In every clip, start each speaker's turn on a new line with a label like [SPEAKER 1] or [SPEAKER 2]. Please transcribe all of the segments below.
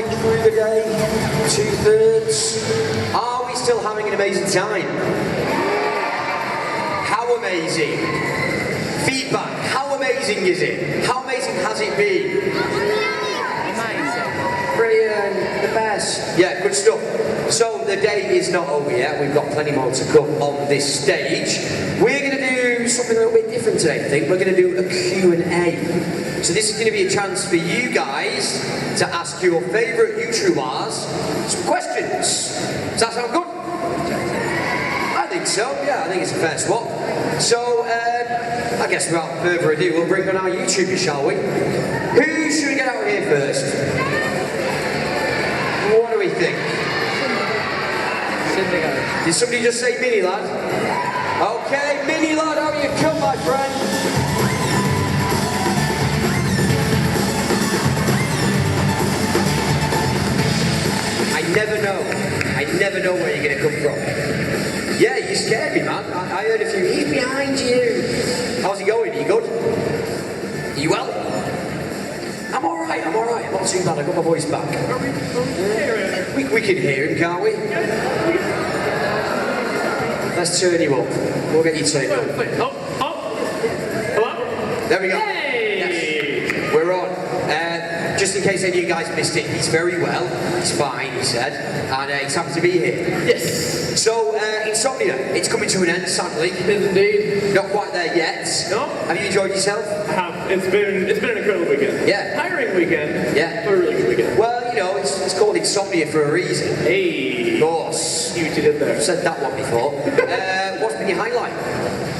[SPEAKER 1] halfway through the day, 2/3. Are we still having an amazing time? How amazing? Feedback, how amazing is it? How amazing has it been? Brilliant, the best. Yeah, good stuff. So the day is not over yet. We've got plenty more to come on this stage. We're going to do something a little bit different today, I think. We're going to do a Q&A. So this is going to be a chance for you guys to ask your favourite YouTubers some questions. Does that sound good? I think so, yeah, I think it's a fair swap. So, I guess without further ado, we'll bring on our YouTubers, shall we? Who should we get out here first? What do we think? Syndicate. Did somebody just say Mini Lad? Okay, Mini Lad, how you come, my friend? I never know where you're going to come from. Yeah, you scared me, man. I heard a few. He's behind you. How's he going? Are you good? Are you well? I'm alright. I'm not too bad. I got my voice back. We can hear him, can't we? Let's turn you up. We'll get you turned up. Hello? There we go.
[SPEAKER 2] Hey!
[SPEAKER 1] Yes. We're on. Just in case any of you guys missed it, he's very well. He's fine, he said. And he's happy to be here.
[SPEAKER 2] Yes.
[SPEAKER 1] So, Insomnia, it's coming to an end, sadly.
[SPEAKER 2] It is indeed.
[SPEAKER 1] Not quite there yet.
[SPEAKER 2] No.
[SPEAKER 1] Have you enjoyed yourself?
[SPEAKER 2] I have. It's been an incredible weekend.
[SPEAKER 1] Yeah.
[SPEAKER 2] Tiring weekend.
[SPEAKER 1] Yeah.
[SPEAKER 2] But a really good weekend.
[SPEAKER 1] Well, you know, it's called Insomnia for a reason.
[SPEAKER 2] Hey.
[SPEAKER 1] Of course.
[SPEAKER 2] See what you did there.
[SPEAKER 1] I've said that one before. What's been your highlight?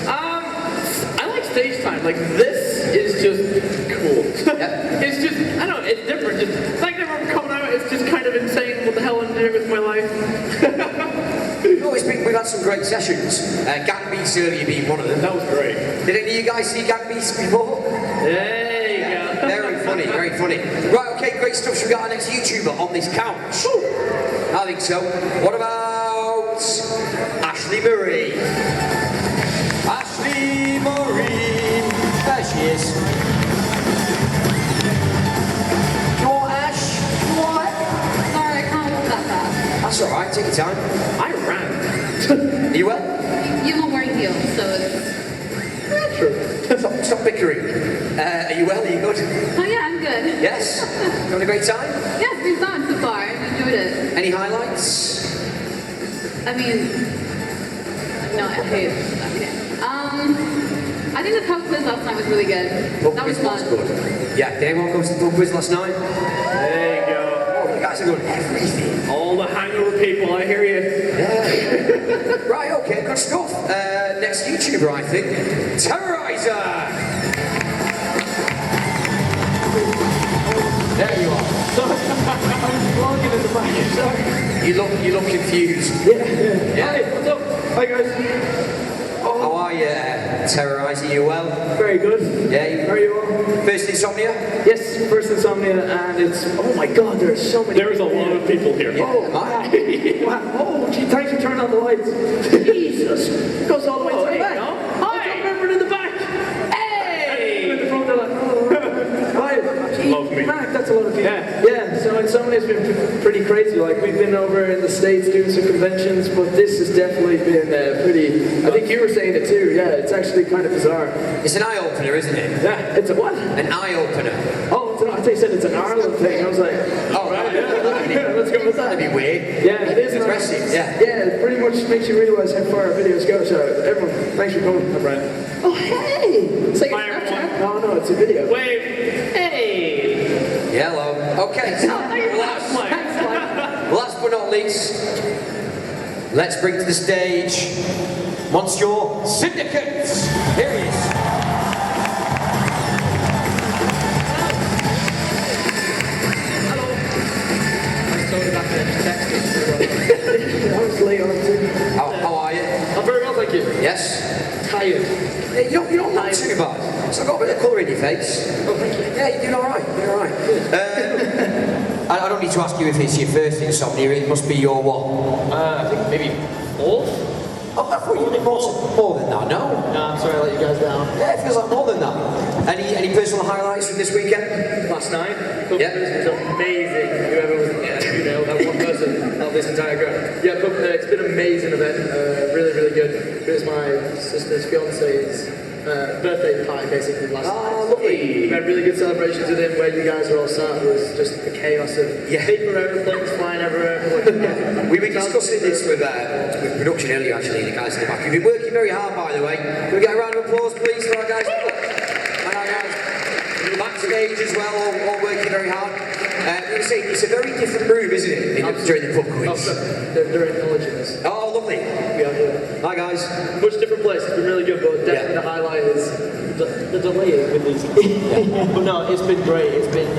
[SPEAKER 2] I like stage time. Like, this is just cool.
[SPEAKER 1] Yeah.
[SPEAKER 2] It's just, I don't know, it's different. Just, like, never coming out, it's just kind of insane what the hell I'm doing with my life.
[SPEAKER 1] No, we've had some great sessions. Gang Beasts earlier being one of them.
[SPEAKER 2] That was great.
[SPEAKER 1] Did any of you guys see Gang Beasts before?
[SPEAKER 2] There you go.
[SPEAKER 1] Very funny, very funny. Right, okay, great stuff. Should we got our next YouTuber on this couch?
[SPEAKER 2] Ooh.
[SPEAKER 1] I think so. What about ASHLEYMARIEE? ASHLEYMARIEE. There she is. You want Ash? What?
[SPEAKER 3] Sorry, I can't walk that fast.
[SPEAKER 1] That's alright, take your time.
[SPEAKER 2] I ran.
[SPEAKER 1] Are you well?
[SPEAKER 3] You're not wearing heels, so it's...
[SPEAKER 2] True.
[SPEAKER 1] Stop bickering. Are you well? Are you good?
[SPEAKER 3] Oh yeah, I'm good.
[SPEAKER 1] Yes? You having a great time?
[SPEAKER 3] Yeah, it's been fun so far. I've enjoyed it.
[SPEAKER 1] Any highlights?
[SPEAKER 3] I mean... No, I hate it. Okay. I think the pub quiz last night was really good. That was fun.
[SPEAKER 1] Good. Yeah, did anyone go to the pub quiz last night?
[SPEAKER 2] There you go.
[SPEAKER 1] Oh, you guys are doing everything.
[SPEAKER 2] All the hangover people, I hear you.
[SPEAKER 1] Yeah. Right, okay, good stuff. Next YouTuber, I think. Terrorizer! There you are.
[SPEAKER 2] I'm vlogging in the back. Sorry.
[SPEAKER 1] You look confused.
[SPEAKER 2] Yeah. Hi, what's up? Hi guys.
[SPEAKER 1] How are you, Terrorizer? You well?
[SPEAKER 2] Very good.
[SPEAKER 1] Yeah.
[SPEAKER 2] How are you all?
[SPEAKER 1] First Insomnia?
[SPEAKER 2] Yes, first Insomnia, and it's, oh my god, there are so many. There's a lot of people here.
[SPEAKER 1] Yeah,
[SPEAKER 2] Oh,
[SPEAKER 1] wow.
[SPEAKER 2] wow. Oh, gee, thanks for turning on the lights. Jesus. It goes all the way to the back.
[SPEAKER 4] no.
[SPEAKER 2] Hi. Remember in the back. Hey. In the front, they're like, oh. Hi. Gee,
[SPEAKER 4] Love me.
[SPEAKER 2] Mark, that's a lot of people.
[SPEAKER 4] Yeah.
[SPEAKER 2] So Insomnia's been pretty crazy. Like, we've been over in the States doing some conventions, but this has definitely been pretty, I think you were saying it too, yeah, it's actually kind of bizarre.
[SPEAKER 1] It's an eye-opener, isn't it?
[SPEAKER 2] Yeah, it's a what?
[SPEAKER 1] An eye-opener.
[SPEAKER 2] Oh, I thought you said it's an Ireland thing. I was like,
[SPEAKER 1] Oh, right.
[SPEAKER 2] yeah, let's go with that.
[SPEAKER 1] That'd be weird.
[SPEAKER 2] Yeah, it is
[SPEAKER 1] Impressive, yeah.
[SPEAKER 2] Yeah, it pretty much makes you realise how far our videos go. So everyone, thanks for coming. Hi, Brian. Oh, hey! It's like a
[SPEAKER 4] Hi,
[SPEAKER 2] Snapchat.
[SPEAKER 4] everyone.
[SPEAKER 2] No, it's a video.
[SPEAKER 4] Wave. Hey.
[SPEAKER 1] Yeah, hello. Okay, so last but not least, let's bring to the stage Monsieur Syndicate. Here he is.
[SPEAKER 2] I was late on too.
[SPEAKER 1] How are you?
[SPEAKER 2] I'm very well, thank you.
[SPEAKER 1] Yes?
[SPEAKER 2] Tired.
[SPEAKER 1] Yeah, you don't look too bad. So I've got a bit of colour in your face.
[SPEAKER 2] Oh, thank you.
[SPEAKER 1] Yeah, you're doing alright. You're doing alright. I don't need to ask you if it's your first Insomnia, it must be your what?
[SPEAKER 2] I think maybe fourth?
[SPEAKER 1] Oh, I thought you did more than that, no?
[SPEAKER 2] No, I'm sorry I let you guys down.
[SPEAKER 1] Yeah, it feels like more than that. Any personal highlights from this weekend?
[SPEAKER 2] Last night,
[SPEAKER 1] Yeah.
[SPEAKER 2] it was amazing. Whoever was shots of this entire ground. Yeah, but it's been an amazing event, really, really good. It was my sister's fiance's birthday party basically last night.
[SPEAKER 1] Lovely.
[SPEAKER 2] We had really good celebrations with him. Where you guys were all sat was just the chaos of paper airplanes flying everywhere.
[SPEAKER 1] We were discussing this with production earlier, actually, the guys in the back. You've been working very hard, by the way. Can we get a round of applause, please, for our guys? And our guys backstage as well, all working very hard. You see, it's a very different room, isn't it, during the pub quiz?
[SPEAKER 2] They're acknowledging us.
[SPEAKER 1] Oh, lovely.
[SPEAKER 2] Yeah.
[SPEAKER 1] Hi, guys.
[SPEAKER 2] Much different place. It's been really good, but definitely the highlight is the delay with these. But no, it's been great. It's been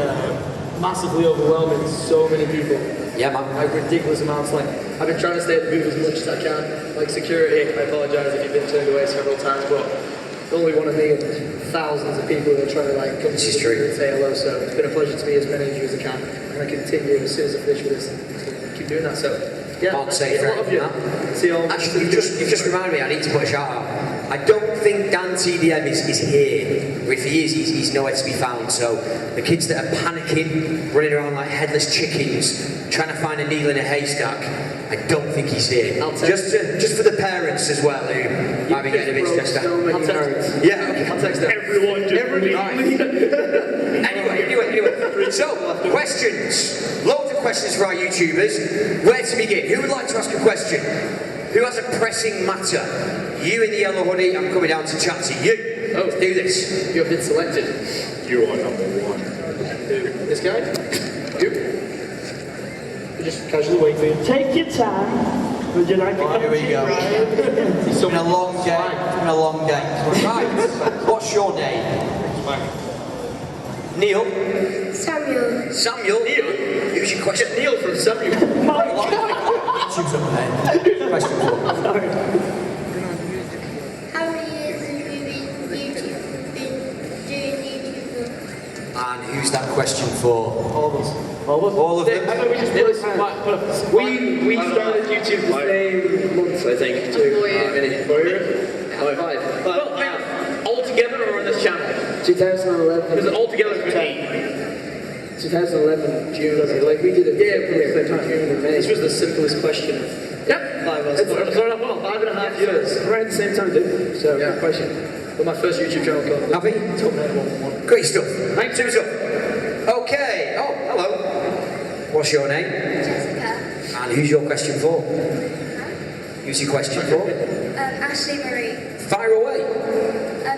[SPEAKER 2] massively overwhelming. So many people.
[SPEAKER 1] Yeah, man.
[SPEAKER 2] Like ridiculous amounts. Like I've been trying to stay at the booth as much as I can. Like security, I apologise if you've been turned away several times, but only one of me and thousands of people who are trying to like come to the and say hello. So it's been a pleasure to meet as many of you as I can, and I continue as soon as I finish with this. So keep doing that. So yeah,
[SPEAKER 1] Can't say
[SPEAKER 2] a lot of you. See you all.
[SPEAKER 1] Actually, you've just reminded me, I need to put a shout out. I don't think Dan TDM is here. If he is, he's nowhere to be found. So the kids that are panicking, running around like headless chickens, trying to find a needle in a haystack, I don't think he's here. Just for the parents as well, who might be getting a bit stressed out.
[SPEAKER 2] I'll text.
[SPEAKER 1] Yeah, okay.
[SPEAKER 2] I'll text them.
[SPEAKER 4] Everyone
[SPEAKER 1] Anyway, so questions. Loads of questions for our YouTubers. Where to begin? Who would like to ask a question? Who has a pressing matter? You in the yellow hoodie, I'm coming down to chat to you. Oh, do this.
[SPEAKER 2] You have been selected.
[SPEAKER 4] You are number one.
[SPEAKER 2] This guy? You?
[SPEAKER 5] Just casually wait for you. Take your time. Would you like to come?
[SPEAKER 1] Here we go. It's been a long day. It's been a long day. Right. What's your name? Neil.
[SPEAKER 6] Samuel.
[SPEAKER 1] Samuel. Neil. Who's your question?
[SPEAKER 2] Neil from Samuel.
[SPEAKER 5] My God.
[SPEAKER 1] Choose up there. Question four.
[SPEAKER 6] How many years have you been doing YouTube for?
[SPEAKER 1] And who's that question for?
[SPEAKER 2] All of us.
[SPEAKER 1] All of them.
[SPEAKER 2] I know we just we started YouTube the same months, I think.
[SPEAKER 3] 4 years.
[SPEAKER 2] 4 years? Oh, 5.
[SPEAKER 4] Well, all together or on this channel?
[SPEAKER 2] 2011.
[SPEAKER 4] Because all together was 8.
[SPEAKER 2] 2011, June. Like we did it. Yeah, June and May. This was the simplest question.
[SPEAKER 4] Yep.
[SPEAKER 2] 5 months.
[SPEAKER 4] It's sort of, well,
[SPEAKER 2] 5.5 years. Right at the same time, didn't we? So, good question. But my first YouTube channel called
[SPEAKER 1] Happy?
[SPEAKER 2] Top
[SPEAKER 1] Great stuff. Thanks, Tunes up. Okay. Oh, hello. What's your name?
[SPEAKER 6] Jessica.
[SPEAKER 1] And who's your question for? Who's your question for?
[SPEAKER 6] Ashley Marie.
[SPEAKER 1] Fire away.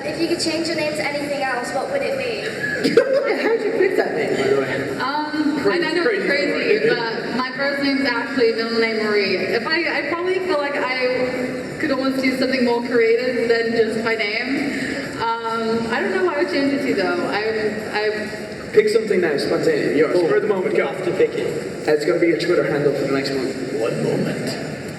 [SPEAKER 6] If you could change your name to anything else, what would it be?
[SPEAKER 2] How'd you pick that name, by the way?
[SPEAKER 3] I know it's crazy, but my first name's Ashley, middle name Marie. I probably feel like I could almost do something more creative than just my name. I don't know what I would change it to though. I
[SPEAKER 2] Pick something now, spontaneous. Yours. For the moment, go. Have to pick it. It's going to be your Twitter handle for the next month. One moment.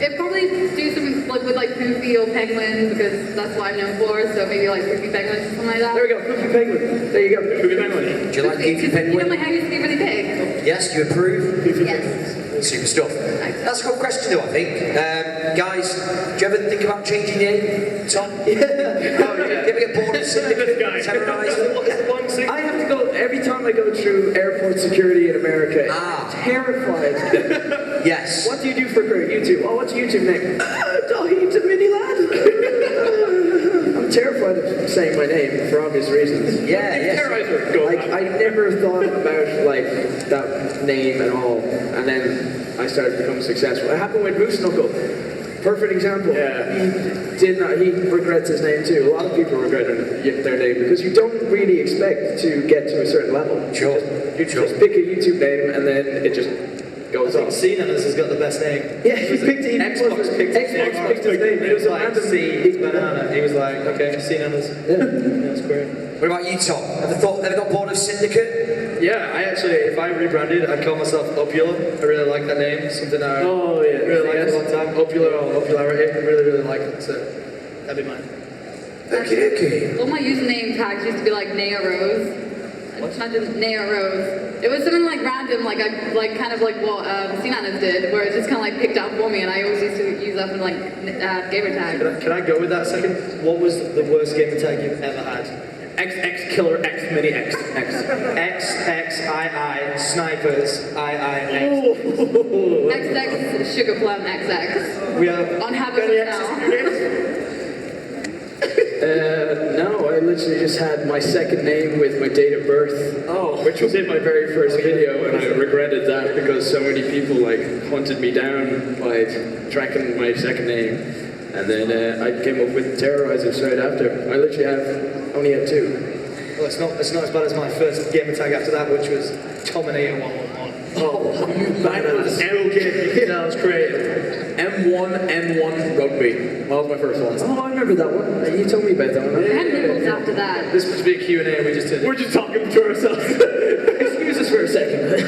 [SPEAKER 3] It'd probably do something like with like Poofy or Penguin because that's what I'm known for. So maybe like Poofy Penguin or something like that.
[SPEAKER 2] There we go, Poofy Penguin. There you go, Poofy Penguin.
[SPEAKER 1] Do you like Poofy
[SPEAKER 3] You know
[SPEAKER 1] Penguin?
[SPEAKER 3] my hair used to be really big.
[SPEAKER 1] Yes, you approve?
[SPEAKER 6] Yes.
[SPEAKER 1] Super stuff. That's a good question though, I think. Guys, do you ever think about changing your name? Tom? Do you ever get bored of Syndicate? Terrorised?
[SPEAKER 2] I have to go, every time I go through airport security in America, I'm terrified.
[SPEAKER 1] Yes.
[SPEAKER 2] What do you do for a career? YouTube. Oh, what's your YouTube name? He's a mini lad. I'm terrified of saying my name for obvious reasons.
[SPEAKER 1] Yeah.
[SPEAKER 2] Like, I never thought about, like, that name at all. And then I started becoming successful. It happened with Moose Knuckle. Perfect example.
[SPEAKER 4] Yeah.
[SPEAKER 2] He regrets his name too. A lot of people regret their name because you don't really expect to get to a certain level.
[SPEAKER 1] Sure.
[SPEAKER 2] You just pick a YouTube name and then it just goes off.
[SPEAKER 7] Cnanas has got the best name.
[SPEAKER 2] Yeah, he picked
[SPEAKER 7] Xbox picked his name. It was like C banana. He was like, okay, Cnanas.
[SPEAKER 2] Yeah.
[SPEAKER 7] That's great.
[SPEAKER 1] What about you, Tom? Ever got bored of Syndicate?
[SPEAKER 7] Yeah, I actually, if I rebranded, I'd call myself Opula. I really like that name. Something I really liked for a long time. Opula or Popularity. I really like it. So that'd be mine.
[SPEAKER 1] Okay.
[SPEAKER 3] All my username tags used to be like Naya Rose. Imagine Naya Rose. It was something like random, like kind of like what Cnanas did, where it just kind of like picked up for me, and I always used to use that in like gamer tag.
[SPEAKER 7] Can I go with that a second? What was the worst gamer tag you've ever had? XX Killer X Mini X.
[SPEAKER 2] XXII Snipers II X.
[SPEAKER 3] XX Sugar Plum XX.
[SPEAKER 2] We are
[SPEAKER 3] On Habit
[SPEAKER 2] any
[SPEAKER 3] now.
[SPEAKER 7] No, I literally just had my second name with my date of birth. Oh. Which was in my very first video, and I regretted that because so many people like hunted me down by tracking my second name. And then I came up with Terrorizer straight after. I literally only had two.
[SPEAKER 2] Well, it's not as bad as my first gamer tag after that, which was Tominator 111.
[SPEAKER 7] Oh, mine was okay. That was creative. M1 Rugby. That was my first one. Oh, I remember that one. You told me about that one.
[SPEAKER 3] I had nipples after that.
[SPEAKER 2] This must be a Q&A, we just did.
[SPEAKER 7] We're just talking to ourselves. Excuse us for a second.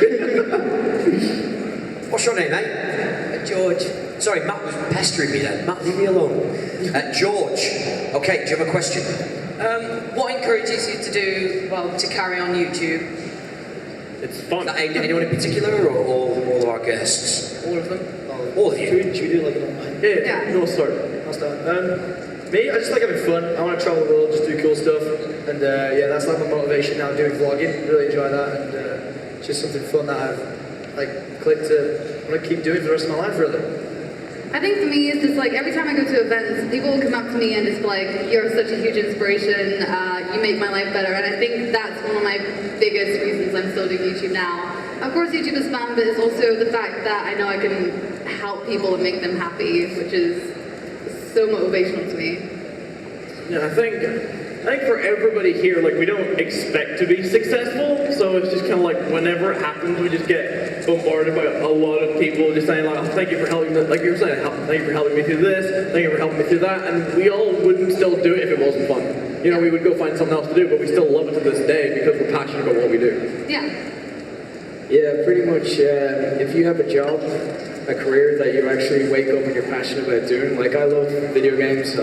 [SPEAKER 1] What's your name, mate? George. Sorry, Matt was pestering me then. Matt, leave me alone. George. Okay, do you have a question?
[SPEAKER 8] What encourages you to do, well, to carry on YouTube?
[SPEAKER 7] It's fun.
[SPEAKER 1] Anyone in particular, or all of our guests?
[SPEAKER 8] All of them?
[SPEAKER 1] All of you.
[SPEAKER 2] Should we do like an online?
[SPEAKER 3] Yeah.
[SPEAKER 7] No, start.
[SPEAKER 2] I'll start. Me, I just like having fun. I want to travel the world, just do cool stuff. And yeah, that's like my motivation now, doing vlogging. Really enjoy that. And it's just something fun that I've like clicked to want to keep doing for the rest of my life, really.
[SPEAKER 3] I think for me, it's just like every time I go to events, people will come up to me and just be like, you're such a huge inspiration, you make my life better. And I think that's one of my biggest reasons I'm still doing YouTube now. Of course, YouTube is fun, but it's also the fact that I know I can help people and make them happy, which is so motivational to me.
[SPEAKER 7] Yeah, I think for everybody here, like, we don't expect to be successful, so it's just kind of like whenever it happens, we just get bombarded by a lot of people just saying like, oh, thank you for helping me, like you were saying, thank you for helping me through this, thank you for helping me through that, and we all wouldn't still do it if it wasn't fun. You know, we would go find something else to do, but we still love it to this day because we're passionate about what we do.
[SPEAKER 3] Yeah.
[SPEAKER 9] Yeah, pretty much. If you have a job, a career that you actually wake up and you're passionate about doing, like I love video games.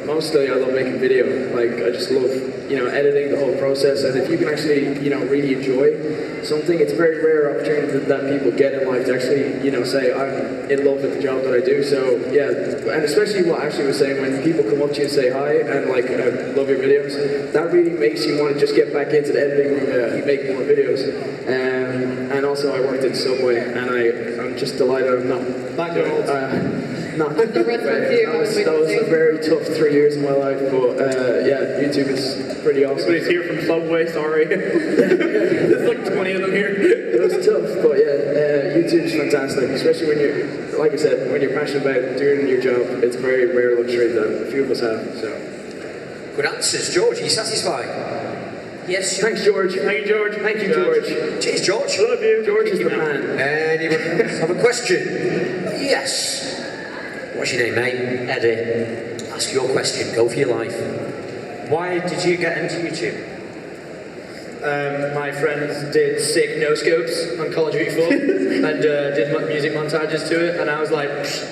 [SPEAKER 9] Mostly I love making video. Like I just love, editing the whole process. And if you can actually, really enjoy something, it's a very rare opportunity that people get in life to actually, say I'm in love with the job that I do. So yeah, and especially what Ashley was saying, when people come up to you and say hi and like I love your videos, that really makes you want to just get back into the editing room and make more videos. And also I worked at Subway, and I'm just delighted I'm not
[SPEAKER 2] McDonald's.
[SPEAKER 3] The restaurant too.
[SPEAKER 9] That was a very tough 3 years of my life, but yeah, YouTube is pretty awesome.
[SPEAKER 7] Everybody's here from Subway, sorry. There's like 20 of them here.
[SPEAKER 9] It was tough, but yeah, YouTube's fantastic, especially when you're, like I said, when you're passionate about doing your job. It's a very rare luxury that a few of us have. So.
[SPEAKER 1] Good answers, George. Are you satisfied?
[SPEAKER 8] Yes,
[SPEAKER 9] Thanks, George.
[SPEAKER 7] Thank you, George.
[SPEAKER 9] Thank you, George.
[SPEAKER 1] Cheers, George.
[SPEAKER 7] Love you.
[SPEAKER 9] George is the man.
[SPEAKER 1] Anyone else have a question? Yes. What's your name, mate?
[SPEAKER 8] Eddie.
[SPEAKER 1] Ask your question. Go for your life.
[SPEAKER 8] Why did you get into YouTube?
[SPEAKER 2] My friends did sick no-scopes on Call of Duty 4 and did music montages to it, and I was like,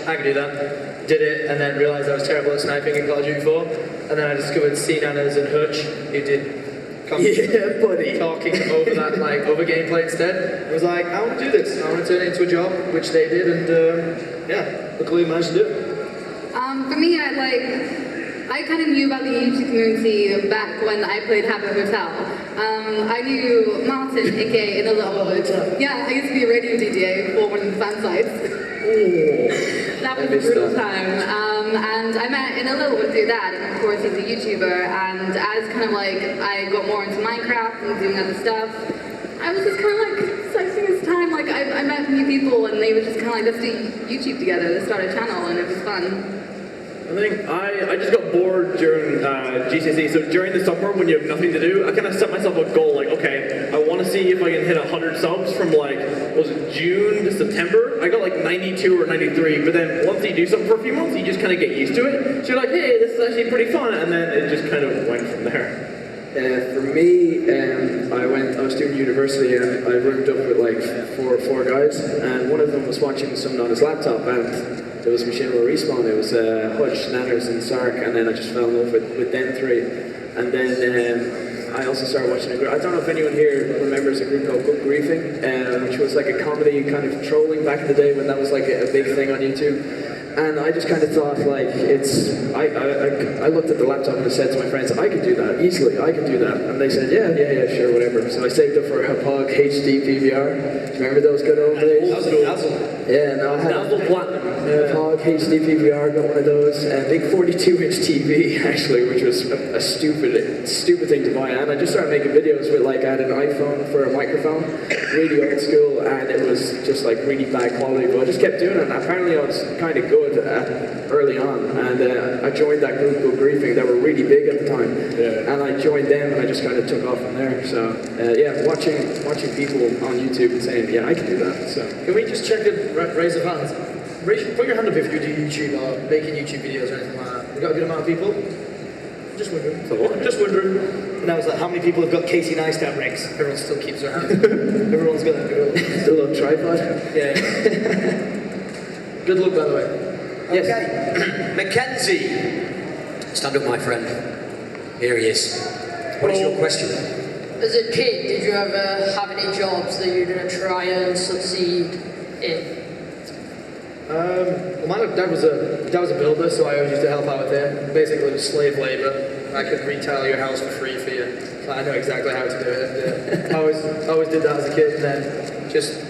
[SPEAKER 2] I can do that. Did it, and then realised I was terrible at sniping in Call of Duty 4, and then I discovered C-Nanners and Hutch, who did talking over that, over gameplay instead. I was like, I want to do this. I want to turn it into a job, which they did, and yeah, luckily managed to do it.
[SPEAKER 3] For me, I kind of knew about the YouTube community back when I played Habit Hotel. I knew Martin, aka In a Little Wood. Yeah, I used to be a radio DJ for one of the fan sites. That was a brutal time. And I met In a Little Wood through that, and of course he's a YouTuber. And as kind of I got more into Minecraft and doing other stuff, I was just kind of slicing his time. I met new people, and they were just kind of let's do YouTube together. Let's start a channel, and it was fun.
[SPEAKER 7] I think I just got bored during GCSE, so during the summer when you have nothing to do, I kind of set myself a goal, okay, I want to see if I can hit 100 subs from was it June to September? I got 92 or 93, but then once you do something for a few months, you just kind of get used to it. So you're like, hey, this is actually pretty fun, and then it just kind of went from there.
[SPEAKER 9] For me, I was doing university and I roomed up with four guys, and one of them was watching something on his laptop, and there was Machinima Respawn, it was Hutch, Nanners, and Sark, and then I just fell in love with them three. And then I also started watching a group. I don't know if anyone here remembers a group called Good Griefing, which was a comedy kind of trolling back in the day when that was a big thing on YouTube. and I just kind of thought like I looked at the laptop and I said to my friends, I could do that easily, I could do that, and they said, yeah, sure, whatever. So I saved up for a Hapog HD PVR. Do you remember those good old days? Yeah, no, I had a Hapog HD PVR, got one of those, a big 42-inch TV actually, which was a stupid thing to buy, and I just started making videos with like, I had an iPhone for a microphone, really old school, and it was just like really bad quality, but I just kept doing it, and apparently I was kind of good early on, and I joined that group called Griefing that were really big at the time, and I joined them, and I just kind of took off from there. So yeah, watching people on YouTube and saying, yeah, I can do that. So
[SPEAKER 2] Can we just check a raise of hands? Put your hand up if you do YouTube or making YouTube videos or anything like that. We got a good amount of people? Just wondering. Just wondering. And I was like, how many people have got Casey Neistat rigs? Everyone still keeps their hand. Everyone's got a
[SPEAKER 9] little tripod.
[SPEAKER 2] Yeah. Good luck, by the way.
[SPEAKER 1] Yes. Okay. Mackenzie. Stand up, my friend. Here he is. What is your question?
[SPEAKER 8] As a kid, did you ever have any jobs that you were going to try and succeed in?
[SPEAKER 2] Well, my dad was a builder, so I always used to help out with him. Basically, it was slave labor. I could retail your house for free for you. So I know exactly how to do it. I always did that as a kid, and then just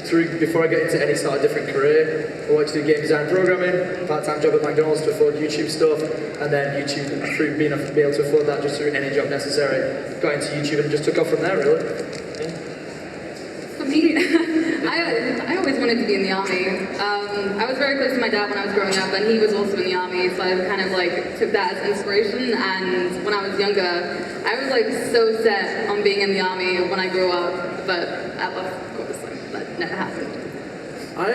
[SPEAKER 2] before I get into any sort of different career, I wanted to do game design programming, part-time job at McDonald's to afford YouTube stuff, and then YouTube, through being able to afford that just through any job necessary, got into YouTube and just took off from there, really.
[SPEAKER 3] For me, I always wanted to be in the army. I was very close to my dad when I was growing up, and he was also in the army, so I kind of like took that as inspiration. And when I was younger, I was like so set on being in the army when I grew up, but of course, like, that never happened.
[SPEAKER 7] I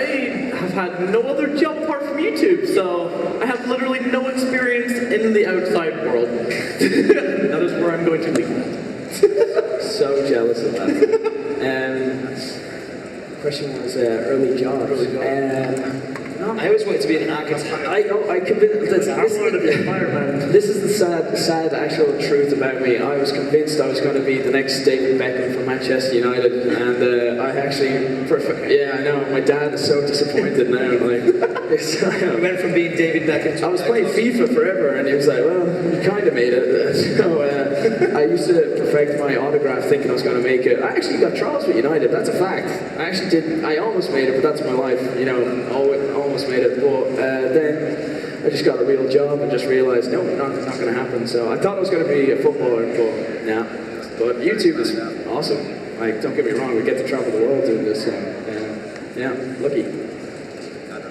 [SPEAKER 7] have had no other job apart from YouTube, so I have literally no experience in the outside world. That is where I'm going to leave that.
[SPEAKER 9] So jealous of that. Question was early jobs.
[SPEAKER 2] No, I always wanted to be an architect.
[SPEAKER 9] I convinced. This is the sad actual truth about me. I was convinced I was going to be the next David Beckham from Manchester United, and I actually, I know. My dad is so disappointed now. Like,
[SPEAKER 2] We went from being David Beckham to...
[SPEAKER 9] I was playing FIFA forever, and he was like, well, you kind of made it. So I used to perfect my autograph thinking I was going to make it. I actually got trials with United, that's a fact. I actually did, I almost made it, but that's my life, you know, almost made it. But then I just got a real job and just realized, no, not going to happen. So I thought I was going to be a footballer, but no. But YouTube is awesome. Like, don't get me wrong, we get to travel the world doing this, so yeah, lucky.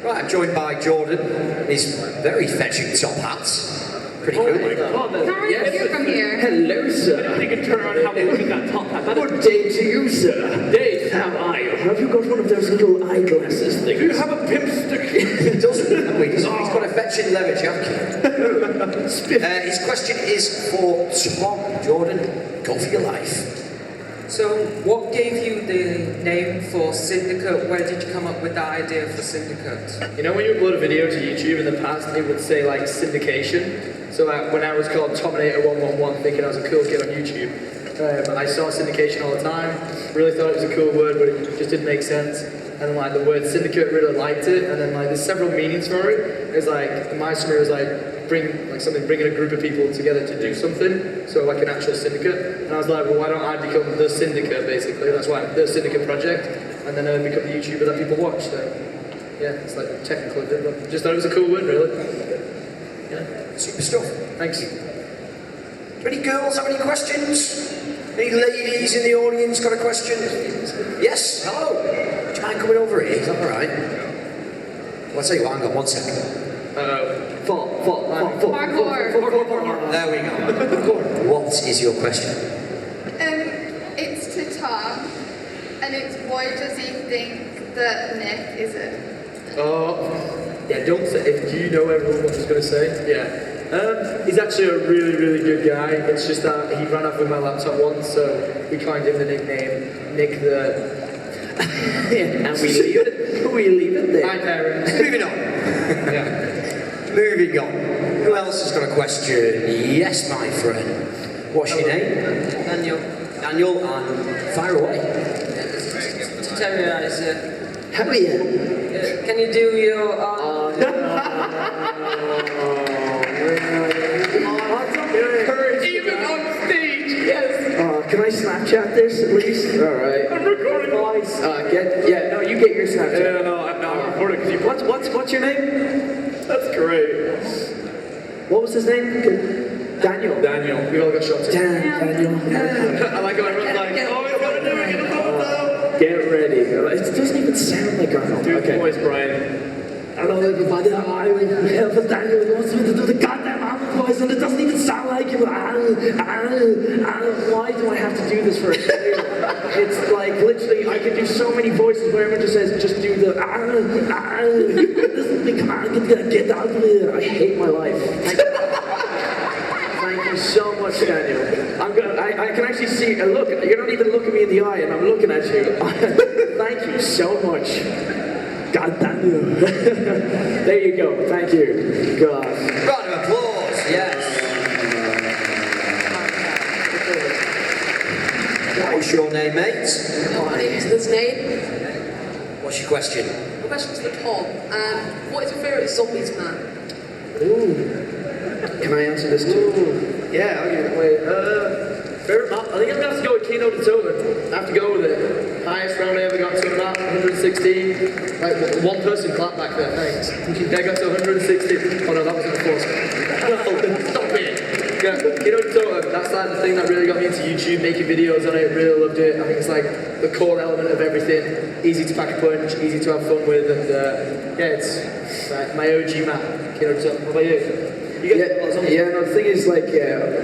[SPEAKER 1] Right, I'm joined by Jordan. His very fetching top hats. Pretty cool.
[SPEAKER 3] How are you from here?
[SPEAKER 9] Hello, sir.
[SPEAKER 7] You can turn around and have a look at that top hat.
[SPEAKER 9] Good day to you, sir. Dave, how are you? Have you got one of those little eyeglasses things?
[SPEAKER 7] Do you have a pimp stick?
[SPEAKER 1] He doesn't. No, he doesn't. He's got a fetching leather jacket. His question is for Tom. Jordan, go for your life.
[SPEAKER 10] So, what gave you the name for Syndicate? Where did you come up with that idea for Syndicate?
[SPEAKER 2] You know, when you upload a video to YouTube in the past, it would say like syndication. So like when I was called Tominator111, thinking I was a cool kid on YouTube, I saw syndication all the time. Really thought it was a cool word, but it just didn't make sense. And then like the word syndicate, really liked it. And then like there's several meanings for it. It's like my summary was like bringing a group of people together to do something. So like an actual syndicate. And I was like, well, why don't I become the syndicate basically? That's why the Syndicate Project. And then become the YouTuber that people watch. So yeah, it's like technical, but just thought it was a cool word, really. Yeah.
[SPEAKER 1] Super stuff.
[SPEAKER 2] Thanks.
[SPEAKER 1] Do any girls have any questions? Any ladies in the audience got a question? Yes? Hello? Do you mind coming over here? Is that alright? Well, I'll tell you what, hang on 1 second.
[SPEAKER 3] Parkour.
[SPEAKER 1] There we go. What is your question?
[SPEAKER 6] It's to Tom, and it's why does he think that Nick is it?
[SPEAKER 2] Yeah, don't say, if you know everyone what I was going to say, yeah. He's actually a really, really good guy. It's just that he ran off with my laptop once, so we coined him the nickname Nick the...
[SPEAKER 9] And we leave it there.
[SPEAKER 2] Hi, parents.
[SPEAKER 1] Moving on.
[SPEAKER 2] Yeah.
[SPEAKER 1] Moving on. Who else has got a question? Yes, my friend. What's your name?
[SPEAKER 10] Daniel.
[SPEAKER 1] Daniel, and fire away.
[SPEAKER 10] To terrorize
[SPEAKER 9] How are you?
[SPEAKER 10] Can you do your
[SPEAKER 7] Even on stage, yes.
[SPEAKER 9] Can I Snapchat this at least? All right.
[SPEAKER 7] I'm recording.
[SPEAKER 9] Boys, no, you get your Snapchat.
[SPEAKER 7] Yeah, no, I'm recording because you.
[SPEAKER 9] What's your name?
[SPEAKER 7] That's great.
[SPEAKER 9] What was his name? Daniel.
[SPEAKER 7] Daniel.
[SPEAKER 2] We all got shots.
[SPEAKER 9] Daniel.
[SPEAKER 2] I like how everyone's like, oh, he's gonna do it, get the thumbs up.
[SPEAKER 9] Get ready. It doesn't even sound like Arnold.
[SPEAKER 7] Do
[SPEAKER 9] Okay.
[SPEAKER 7] the voice, Brian.
[SPEAKER 5] Hello everybody, I'm here for Daniel. He wants me to do the goddamn Arnold voice and it doesn't even sound like him. Why do I have to do this for a career? It's like literally, I can do so many voices where everyone just says, just do the come on, get out of here. I hate my life. Thank you so much, Daniel. I can actually see, look, you're not even looking me in the eye and I'm looking at you. Thank you so much. God damn you. There you go. Thank you. God.
[SPEAKER 1] Round of applause, yes. What's your name, mate?
[SPEAKER 11] My name is Nate.
[SPEAKER 1] What's your question?
[SPEAKER 11] My question's for Tom. What is your favourite zombies man?
[SPEAKER 9] Ooh. Can I answer this too?
[SPEAKER 2] Yeah, I'll give it away. Favorite map? I think I'm gonna have to go with Keynote Insommnia. I have to go with it. Highest round I ever got to a map, 116. Like, one person clapped back there, thanks. Yeah, I got to 116. Oh no, that wasn't the force. No, stop it. Yeah, Keynote Insommnia, that's like the thing that really got me into YouTube, making videos on it, really loved it. I think it's like the core element of everything. Easy to pack a punch, easy to have fun with, and yeah, it's like my OG map, Keynote Insommnia. What about you?
[SPEAKER 9] No, the thing is, like,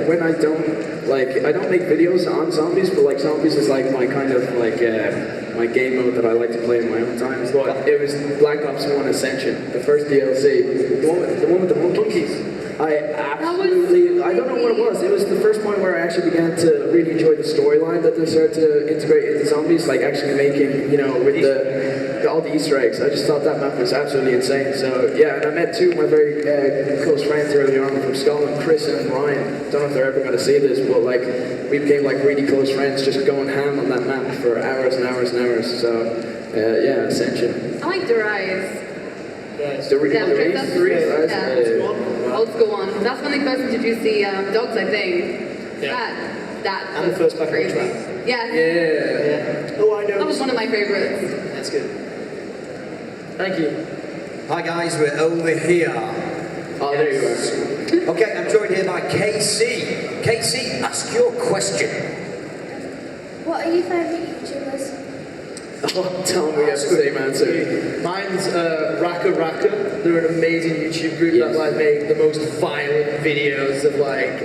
[SPEAKER 9] when I don't make videos on zombies, but like zombies is like my kind of like my game mode that I like to play in my own time. But it was Black Ops 1 Ascension, the first DLC, the one with the monkeys. I don't know what it was. It was the first point where I actually began to really enjoy the storyline that they started to integrate into zombies, like actually making, with all the Easter eggs. I just thought that map was absolutely insane. So yeah, and I met two of my very close friends early on from Scotland, Chris and Ryan. Don't know if they're ever going to see this, but like we became like really close friends, just going ham on that map for hours and hours and hours. So yeah, Ascension.
[SPEAKER 3] I like Derive. Old school one. That's when they first introduced the dogs, I think.
[SPEAKER 2] Yeah.
[SPEAKER 3] That
[SPEAKER 2] And the first Black Ops
[SPEAKER 3] crazy.
[SPEAKER 2] map.
[SPEAKER 3] Yeah.
[SPEAKER 2] Oh, I know.
[SPEAKER 3] That was one of my favorites.
[SPEAKER 2] That's good. Thank you.
[SPEAKER 1] Hi guys, we're over here.
[SPEAKER 9] Oh, there you are.
[SPEAKER 1] Okay, I'm joined here by KC. KC, ask your question.
[SPEAKER 6] What are your favourite YouTubers?
[SPEAKER 9] Oh, tell me we have the same answer.
[SPEAKER 2] Mine's Raka Raka. They're an amazing YouTube group that like make the most violent videos of like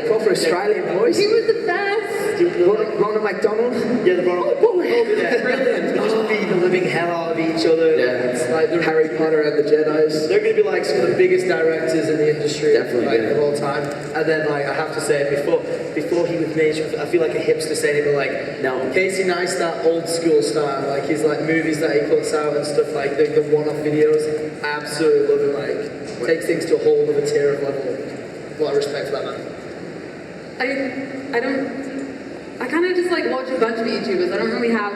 [SPEAKER 9] proper Australian voice.
[SPEAKER 3] He was the best.
[SPEAKER 9] Ronald McDonald.
[SPEAKER 2] Yeah, the Ronald. Yeah, brilliant. They just beat the living hell out of each other.
[SPEAKER 9] Yeah,
[SPEAKER 2] it's like they're
[SPEAKER 9] Harry Potter and the Jedi's.
[SPEAKER 2] They're going to be like some of the biggest directors in the industry,
[SPEAKER 9] Definitely,
[SPEAKER 2] of all time. And then like I have to say, before he was major, I feel like a hipster saying it, but like
[SPEAKER 9] no,
[SPEAKER 2] Casey Neistat, old school style, like his like movies that he puts out and stuff, like the one-off videos. Absolutely love it. Like takes things to a whole other tier of level. A lot of respect for that man.
[SPEAKER 3] I kind of just like watch a bunch of YouTubers. I don't really have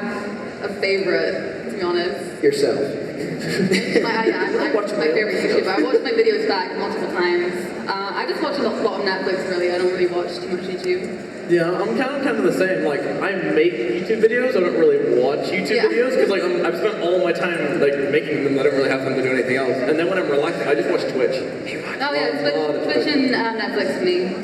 [SPEAKER 3] a favorite, to be honest.
[SPEAKER 9] Yourself.
[SPEAKER 3] I'm my favorite YouTuber. I watch my videos back multiple times. I just watch a lot of Netflix, really. I don't really watch too much YouTube.
[SPEAKER 7] Yeah, I'm kind of the same. Like, I make YouTube videos. I don't really watch YouTube videos because like I've spent all my time like making them. I don't really have time to do anything else. And then when I'm relaxing, I just watch Twitch.
[SPEAKER 3] Oh yeah, Twitch and Netflix for me.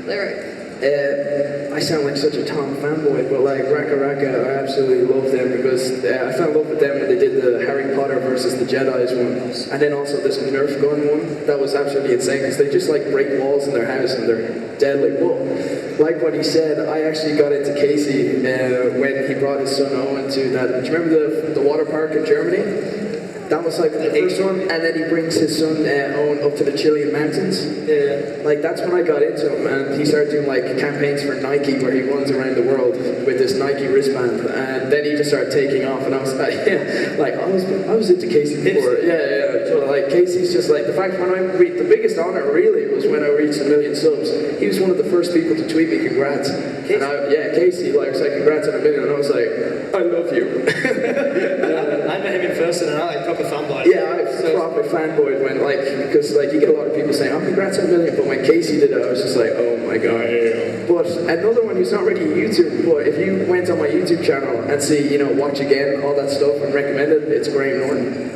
[SPEAKER 3] Lyrics.
[SPEAKER 9] I sound like such a Tom fanboy, but like Raka Raka, I absolutely love them because I fell in love with them when they did the Harry Potter versus the Jedi's one, and then also this Nerf gun one. That was absolutely insane because they just like break walls in their house and they're deadly. But like what he said, I actually got into Casey when he brought his son Owen to that. Do you remember the water park in Germany? That was like the first one, and then he brings his son Owen up to the Chilean mountains. Yeah. Like that's when I got into him, and he started doing like campaigns for Nike where he runs around the world with this Nike wristband, and then he just started taking off, and I was like, I was into Casey before. Yeah. So like Casey's just like the fact when the biggest honor really was when I reached 1 million subs. He was one of the first people to tweet me congrats. Casey? And Casey like was like congrats on 1 million, and I was like, I love you.
[SPEAKER 2] I met him in person, and I like proper fanboy.
[SPEAKER 9] Yeah, I proper proper fanboyed when, like, because, like, you get a lot of people saying, oh, congrats on a million, but when Casey did it, I was just like, oh my god. But another one who's not really YouTube, but if you went on my YouTube channel and see, you know, watch again, all that stuff, and recommend it, it's Graham Norton.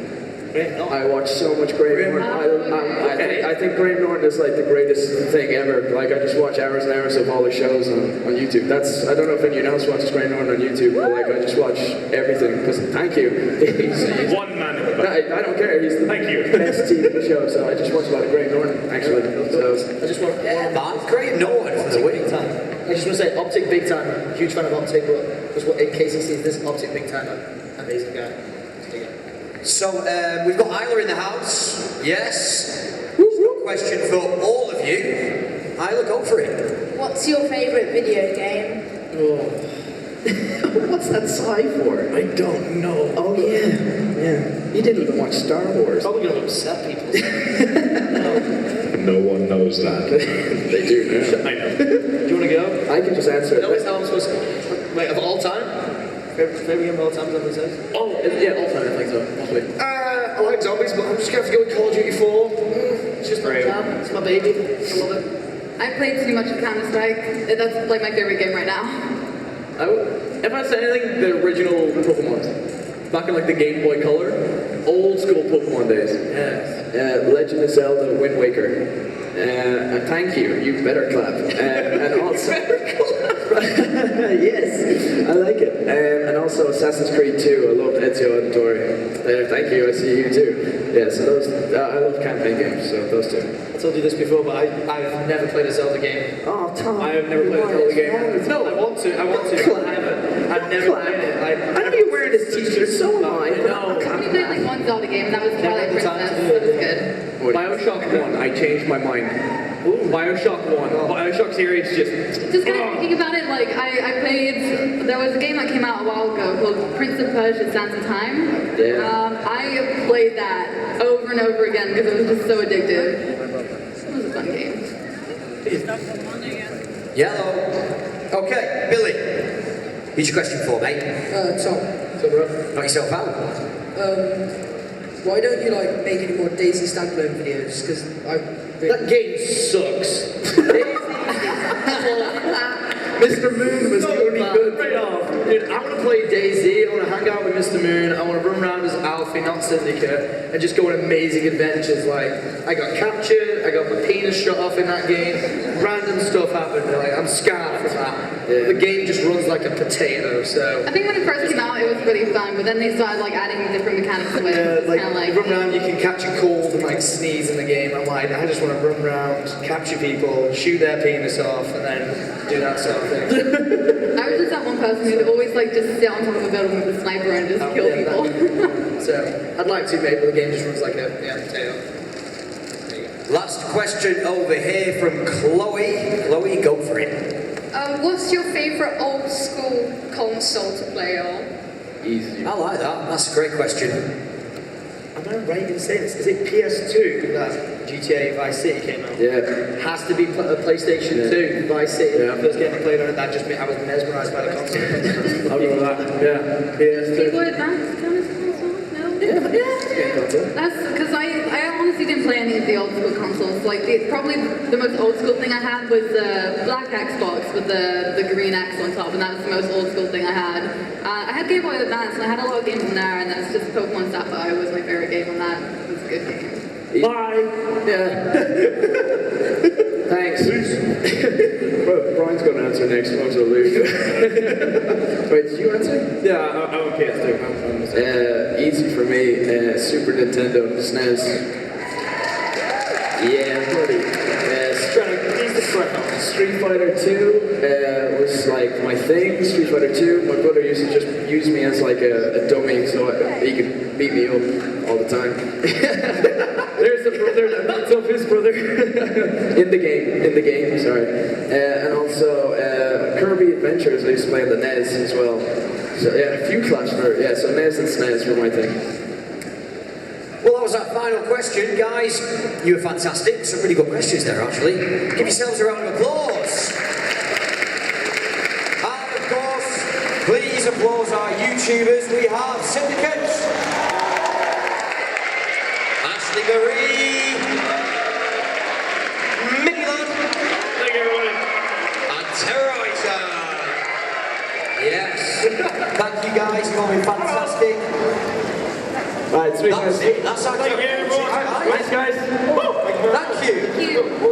[SPEAKER 9] I watch so much Graham Norton. I think Graham Norton is like the greatest thing ever. Like I just watch hours and hours of all his shows on YouTube. I don't know if anyone else watches Graham Norton on YouTube, but like I just watch everything. Because thank you. He's
[SPEAKER 7] one man.
[SPEAKER 9] I don't care. He's the best TV show. So I just watch a lot of Graham Norton actually. So
[SPEAKER 2] I just want
[SPEAKER 1] Graham Norton for the winning time.
[SPEAKER 2] I just want to say Optic big time. Huge fan of Optic, but just in case he sees this Optic big time, amazing guy.
[SPEAKER 1] So we've got Isla in the house. Yes. Question for all of you. Isla, go for it.
[SPEAKER 11] What's your favourite video game?
[SPEAKER 9] What's that sigh for?
[SPEAKER 7] I don't know.
[SPEAKER 9] Oh yeah. You didn't even watch Star Wars.
[SPEAKER 2] Probably gonna upset people.
[SPEAKER 12] No one knows that.
[SPEAKER 9] They do now.
[SPEAKER 7] I know.
[SPEAKER 2] Do you want to go?
[SPEAKER 9] I can just answer it.
[SPEAKER 2] Notice how I'm supposed to. Wait, of all time? Favorite game of all time, is that what it says?
[SPEAKER 5] Oh, yeah, all time, I think so. Mostly.
[SPEAKER 2] I like zombies, but I'm just gonna have to go with Call of Duty 4. It's just my jam. It's my baby. I love it.
[SPEAKER 3] I played too much of Counter-Strike. That's like my favorite game right now.
[SPEAKER 5] If I say anything, the original Pokemon. Back in like the Game Boy Color. Old school Pokemon days.
[SPEAKER 9] Yes. Legend of Zelda Wind Waker. Thank you. You better clap. And also, yes, I like it. And also Assassin's Creed 2. I loved Ezio Auditore. Thank you. I see you too. Yeah. So those. I love campaign games. So those two.
[SPEAKER 2] I told you this before, but I've never played a Zelda game.
[SPEAKER 9] Oh, Tom.
[SPEAKER 5] I have never played a Zelda game.
[SPEAKER 2] No, I want to. But I haven't. I've never played it.
[SPEAKER 9] I know you're wearing this t-shirt. So am I.
[SPEAKER 2] No.
[SPEAKER 3] I only played like one Zelda game, and that was Twilight Princess. That was good.
[SPEAKER 5] Bioshock 1, I changed my mind. Bioshock 1. Bioshock series
[SPEAKER 3] Just kind of thinking about it, like I played, there was a game that came out a while ago called Prince of Persia Sands of Time.
[SPEAKER 9] Yeah.
[SPEAKER 3] I played that over and over again because it was just so addictive. It was a fun game.
[SPEAKER 1] Yellow. Okay, Billy. Who's your question for, mate?
[SPEAKER 10] Tom.
[SPEAKER 1] Knock yourself out.
[SPEAKER 10] Why don't you like make any more Daisy standalone videos? Because
[SPEAKER 2] that game sucks.
[SPEAKER 5] Mr. Moon was the only good.
[SPEAKER 2] Right off. Dude, I want to play DayZ, I want to hang out with Mr. Moon, I want to run around as Alfie, not Syndicate, and just go on amazing adventures. Like, I got captured, I got my penis shot off in that game, random stuff happened, like, I'm scarred from that. The game just runs like a potato, so...
[SPEAKER 3] I think when it first came out, it was really fun, but then they started like adding different mechanics to it.
[SPEAKER 2] Like,
[SPEAKER 3] Kinda like,
[SPEAKER 2] you run around, you can catch a cold and like sneeze in the game. I'm like, I just want to run around, capture people, shoot their penis off, and then do that sort of thing.
[SPEAKER 3] I was just that one person who'd always like just sit on top of a building with a sniper and just kill people.
[SPEAKER 2] So, I'd like to, maybe, but the game just runs like a potato.
[SPEAKER 1] Last question over here from Chloe. Chloe, go for it.
[SPEAKER 6] What's your favourite old school console to play on?
[SPEAKER 9] Easy.
[SPEAKER 1] I like that. That's a great question.
[SPEAKER 2] Am I right in saying this? Is it PS2 that GTA Vice City came out?
[SPEAKER 9] Yeah.
[SPEAKER 2] Has to be a PlayStation 2 Vice City. The first game I played on it, that just I was mesmerised by the console.
[SPEAKER 5] I'll go with that. Yeah. PS2.
[SPEAKER 3] Game Boy Advance kind of console? No? Yeah. That's because I honestly didn't play any of the old school consoles. Like probably the most old school thing I had was the black Xbox with the green X on top, and that was the most old school thing I had. I had Game Boy Advance, and I had a lot of games in there, and then it's just Pokemon Sapphire was my favorite game on that. It was a good game.
[SPEAKER 5] Bye.
[SPEAKER 9] Yeah. Thanks. Bro, Brian's going to answer next. Most will lose. Wait, did you answer?
[SPEAKER 5] Yeah, I'm PS2.
[SPEAKER 9] Easy for me. Super Nintendo, SNES. Yeah, buddy. Street Fighter 2 was like my thing. Street Fighter 2. My brother used to just use me as like a dummy, so he could beat me up all the time.
[SPEAKER 5] There's the brother that beats up his brother.
[SPEAKER 9] in the game, sorry. And also Kirby Adventures I used to play on the NES as well. So yeah, a few Clash for so NES and SNES were my thing.
[SPEAKER 1] Well, that was our final question, guys. You were fantastic. Some really good questions there, actually. Give yourselves a round of applause. And of course, please applause our YouTubers. We have Syndicate, ASHLEYMARIE, Minilad,
[SPEAKER 7] Thank you, everybody.
[SPEAKER 1] and Terrorizer. Yes. Thank you guys for being fantastic.
[SPEAKER 5] Right, sweet guys.
[SPEAKER 1] That's it. That's our
[SPEAKER 7] Thank you, everyone.
[SPEAKER 5] Thanks, guys.
[SPEAKER 1] Thank you.
[SPEAKER 3] Thank you.